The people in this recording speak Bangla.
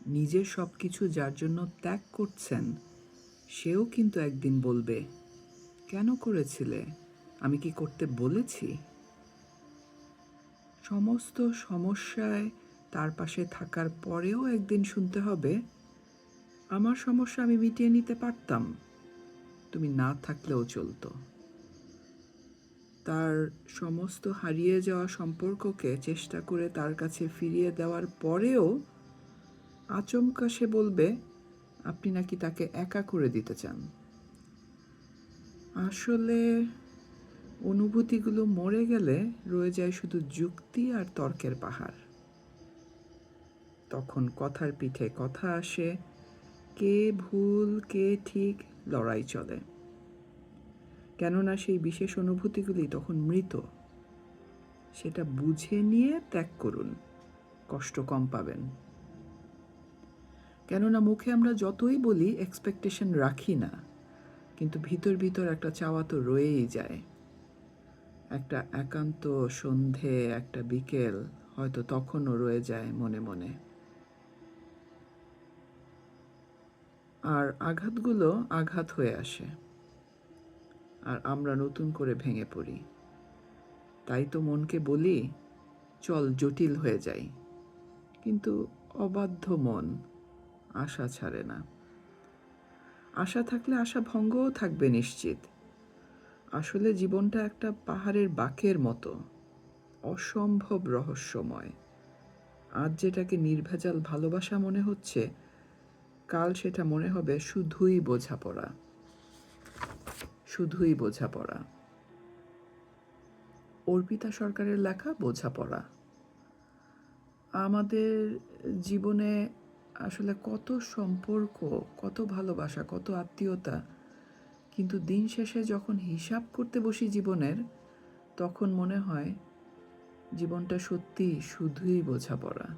নিজের সব কিছু যার জন্য ত্যাগ করছেন, সেও কিন্তু একদিন বলবে, কেন করেছিলে? আমি কি করতে বলেছি? সমস্ত সমস্যায় তার পাশে থাকার পরেও একদিন শুনতে হবে, আমার সমস্যা আমি মিটিয়ে নিতে পারতাম, তুমি না থাকলেও চলতো। তার সমস্ত হারিয়ে যাওয়া সম্পর্ককে চেষ্টা করে তার কাছে ফিরিয়ে দেওয়ার পরেও আচমকা সে বলবে, আপনি নাকি তাকে একা করে দিতে চান। আসলে অনুভূতিগুলো মরে গেলে রয়ে যায় শুধু যুক্তি আর তর্কের পাহাড়। তখন কথার পিঠে কথা আসে, কে ভুল কে ঠিক লড়াই চলে। কেননা সেই বিশেষ অনুভূতিগুলি তখন মৃত। সেটা বুঝে নিয়ে ত্যাগ করুন, কষ্ট কম পাবেন। কেননা মুখে আমরা যতই বলি এক্সপেকটেশন রাখি না, কিন্তু ভিতর ভিতর একটা চাওয়া তো রয়েই যায়। একটা একান্ত সন্ধে, একটা বিকেল হয়তো তখনও রয়ে যায় মনে মনে। আর আঘাতগুলো আঘাত হয়ে আসে, আর আমরা নতুন করে ভেঙে পড়ি। তাই তো মনকে বলি, চল জটিল হয়ে যাই। কিন্তু অবাধ্য মন আশা ছাড়ে না। আশা থাকলে আশা ভঙ্গও থাকবে নিশ্চিত। আসলে জীবনটা একটা পাহাড়ের বাঁকের মতো, অসম্ভব রহস্যময়। আজ যেটাকে নির্ভেজাল ভালোবাসা মনে হচ্ছে, কাল সেটা মনে হবে শুধুই বোঝাপড়া, শুধুই বোঝাপড়া। অর্পিতা সরকারের লেখা বোঝাপড়া। আমাদের জীবনে আসলে কত সম্পর্ক, কত ভালোবাসা, কত আত্মীয়তা, কিন্তু দিন শেষে যখন হিসাব করতে বসি জীবনের, তখন মনে হয় জীবনটা সত্যি শুধুই বোঝাপড়া।